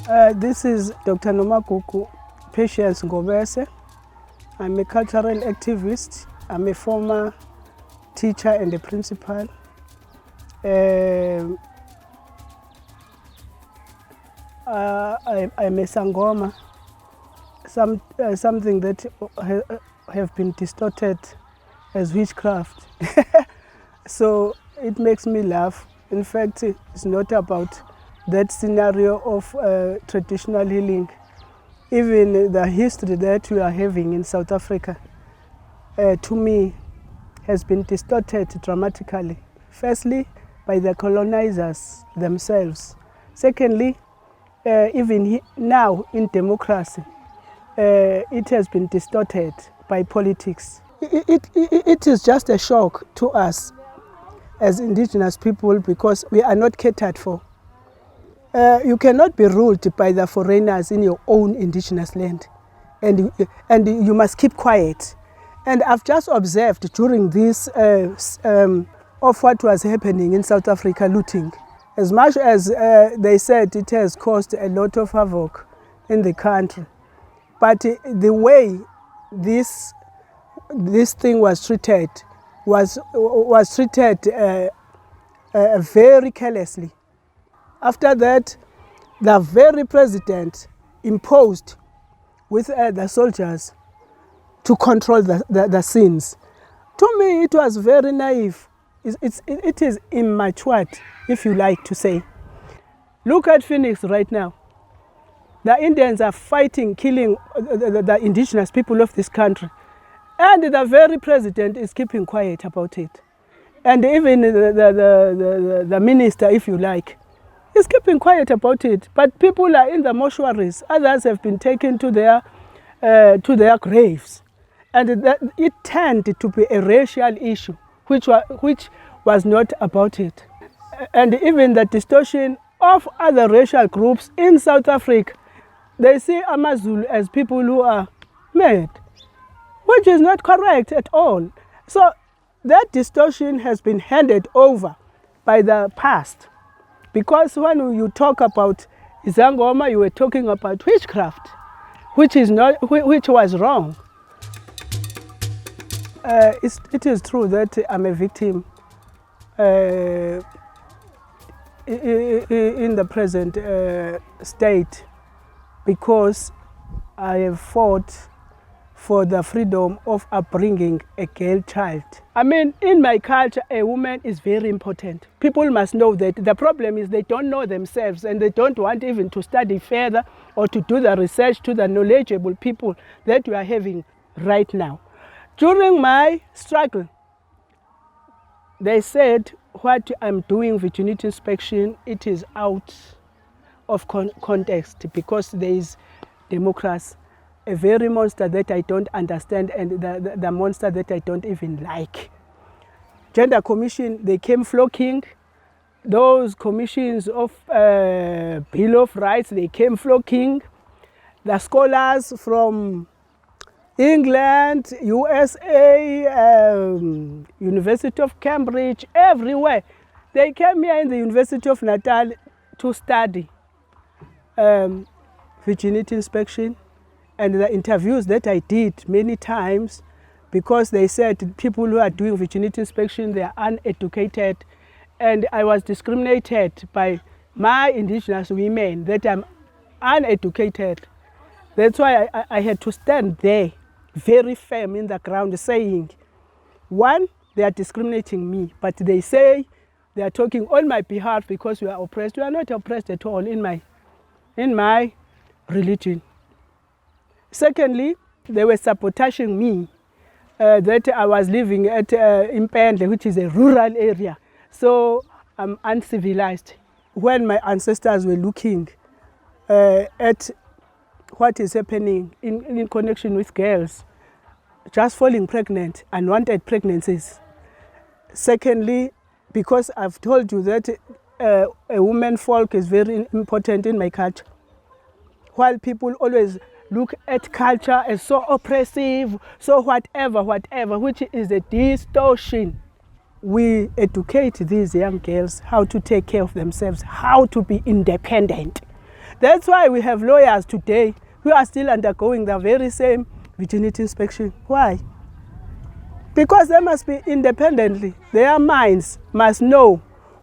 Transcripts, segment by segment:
This is Dr. Nomagugu Ngobese. I'm a cultural activist. I'm a former teacher and a principal. I'm a Sangoma, something that have been distorted as witchcraft. So it makes me laugh. In fact, it's not about that scenario of traditional healing. Even the history that we are having in South Africa, to me, has been distorted dramatically. Firstly, by the colonizers themselves. Secondly, even now in democracy, it has been distorted by politics. It is just a shock to us as indigenous people because we are not catered for. You cannot be ruled by the foreigners in your own indigenous land, and you must keep quiet. And I've just observed during this of what was happening in South Africa, looting. As much as they said it has caused a lot of havoc in the country, but the way this thing was treated was treated very carelessly. After that, the very president imposed with the soldiers to control the scenes. To me, it was very naive. It is immature, if you like to say. Look at Phoenix right now. The Indians are fighting, killing the indigenous people of this country. And the very president is keeping quiet about it. And even the minister, if you like, is keeping quiet about it. But people are in the mortuaries. Others have been taken to their graves. And it turned to be a racial issue, which was not about it. And even the distortion of other racial groups in South Africa, they see Amazulu as people who are mad, which is not correct at all. So that distortion has been handed over by the past. Because when you talk about Izangoma, you were talking about witchcraft, which was wrong. It is true that I'm a victim in the present state because I have fought for the freedom of upbringing a girl child. I mean, in my culture, a woman is very important. People must know that. The problem is they don't know themselves and they don't want even to study further or to do the research to the knowledgeable people that we are having right now. During my struggle, they said what I'm doing virginity inspection, it is out of context because there is democracy. A very monster that I don't understand and the monster that I don't even like. Gender Commission, they came flocking. Those commissions of Bill of Rights, they came flocking. The scholars from England, USA, University of Cambridge, everywhere. They came here in the University of Natal to study virginity inspection. And the interviews that I did many times, because they said people who are doing virginity inspection, they are uneducated. And I was discriminated by my indigenous women that I'm uneducated. That's why I had to stand there very firm in the ground saying, one, they are discriminating me, but they say they are talking on my behalf because we are oppressed. We are not oppressed at all in my religion. Secondly, they were sabotaging me that I was living at Impende, which is a rural area. So I'm uncivilized. When my ancestors were looking at what is happening in connection with girls, just falling pregnant, unwanted pregnancies. Secondly, because I've told you that a woman folk is very important in my culture. While people always look at culture as so oppressive, so whatever, which is a distortion. We educate these young girls how to take care of themselves, how to be independent. That's why we have lawyers today who are still undergoing the very same virginity inspection. Why? Because they must be independently. Their minds must know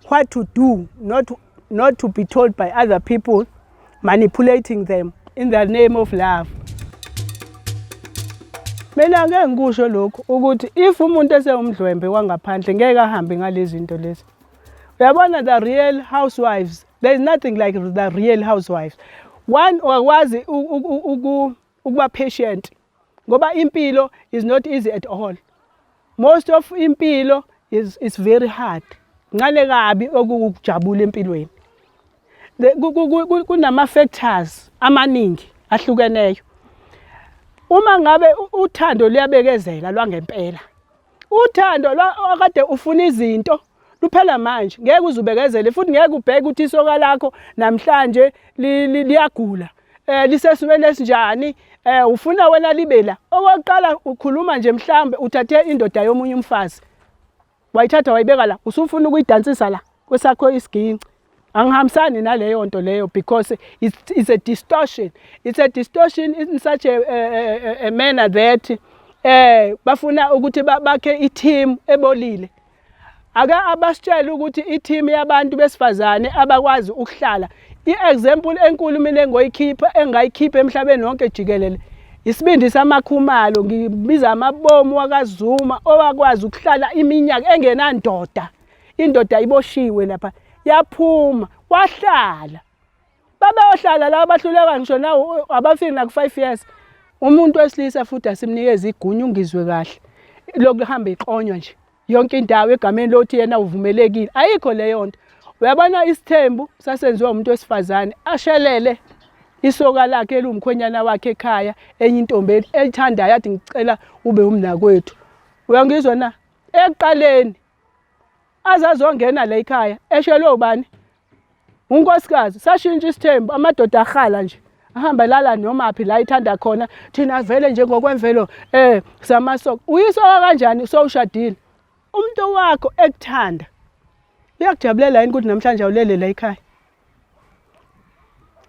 what to do, not to be told by other people manipulating them in the name of love. Mina ngeke ngikusho lokho ukuthi if umuntu esewumdlwembe wangaphandle ngeke ahambe ngalezi zinto lezi. Uyabona the real housewives, there is nothing like the real housewives. One wakwazi ukuba patient ngoba impilo is not easy at all. Most of impilo is very hard. Ngale kabi okujabula empilweni. Kunama factors amaningi ahlukeneyo. Uma ngabe uthando liyabekezela lwangempela. Uthando akade ufuna izinto luphela manje ngeke uzubekezele futhi ngeke ubheke ukuthi isoka lakho namhlanje liyagula. Lisesimeni esinjani ufuna wena libela. Okokuqala ukhuluma nje mhlambe uthathe indoda yomunye umfazi. Wayithatha wayibeka la usufuna ukuyidansisa la kwesakho isiginci. Angihambisani naleyo nto leyo because it's a distortion. It's a distortion in such a manner that bafuna ukuthi bakhe i-team ebolile. Aka abasitshela ukuthi i-team yabantu besifazane abakwazi ukuhlala. I-example enkulu mina engayikhipha emhlabeni wonke jikelele. Isibindi samakhumalo ngibiza amabomu wakaZuma owakwazi ukuhlala iminyaka engenandoda. Indoda iboshiwe lapha. Yaphuma wahlala babeyohlala la bahluleka ngisho nawo abafiki naku 5 years umuntu wesilisa futhi asimnikeza igunya ungizwe kahle lokuhamba iqonywa nje yonke indawo egameni lothi yena uvumelekile ayikho leyo nto. Uyabona isithembu sasenziwa umuntu wesifazane ashelele isoka lakhe elumkhwenyana wakhe ekhaya enye intombi elithandayo yathi ngicela ube umnakwethu. Uyangizwa na eqaleni azazongena la ekhaya eshelo ubani unkosikazi sashintsha isithembu amadoda ahala nje ahamba lala noma phi la ithanda khona thina vele nje ngokwemvelo samasoka uyisoka kanjani sowushadile umuntu wakho ekuthanda uyakujabulela yini ukuthi namhlanje awulele la ekhaya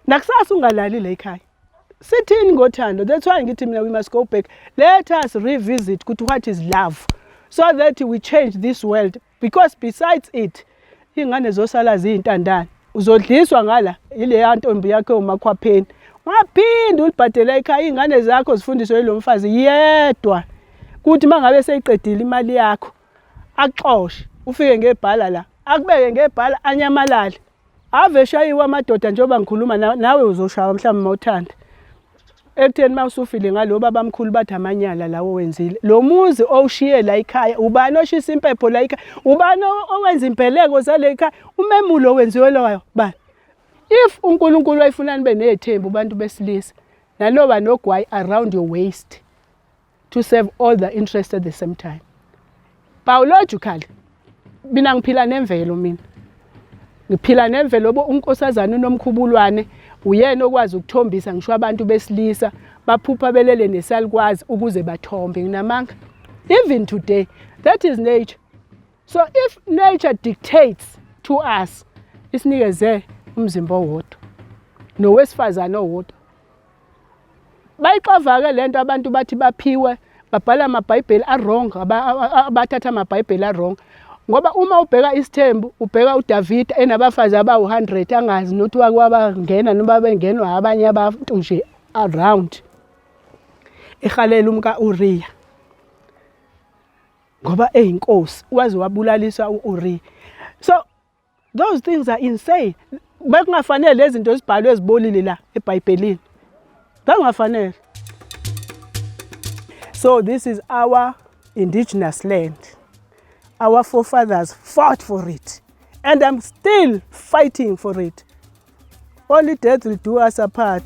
nakusasa ungalali la ekhaya sithini ngothando. That's why ngithi mina we must go back, let us revisit ukuthi what is love so that we change this world. Because besides it, ingane zosala ziyintandane. Uzodliswa ngala ile ntombi yakhe umakhwapheni. Ungaphinde ulibhadela ekhaya ingane zakho zifundiswe lo mfazi yedwa. Kuthi mangabe seyiqedile imali yakho, axoxe, ufike ngebhala la. Akubeke ngebhala anyamalale. Ave shayiwa amadoda njengoba ngikhuluma nawe uzoshawa mhlawumbe mawuthanda. Ekutheni mawusufile ngalo babamkhulu bathi amanyala lawo wenzile. Lo muzi owushiye la ekhaya, ubani oshisa impepho la ekhaya? Ubani owenza impeleko zale ekhaya? Umemulo owenziwe loyo bani? If uNkulunkulu wayefuna nibe nethembu abantu besilisa, naloba nogwayi around your waist to serve all the interests at the same time. Biologically, mina ngiphila nemvelo mina. Ngiphila nemvelo unkosazana unomkhubulwane uyena okwazi ukuthombisa ngisho abantu besilisa baphupha belele nesalikwazi ukuze bathombe nginamanga. Even today, that is nature. So if nature dictates to us, isinikeze umzimba owodwa nowesifazana owodwa. Bayixava ke lento abantu bathi baphiwe babhala amabhayibheli wrong, abathatha amabhayibheli wrong. Ngoba uma ubheka isithembu ubheka uDavid enabafazi abawu100 angazi nothi wakwabangena noma bengenwa abanye abantu nje around ehalela umka Uriya ngoba eyinkosi wazi wabulalisa uUriya. So those things are insane. Bekungafanele lezi zinto ezibhalwe ezibolile la eBhayibhelini. Bekungafanele. So this is our indigenous land. Our forefathers fought for it, and I'm still fighting for it. Only death will do us apart.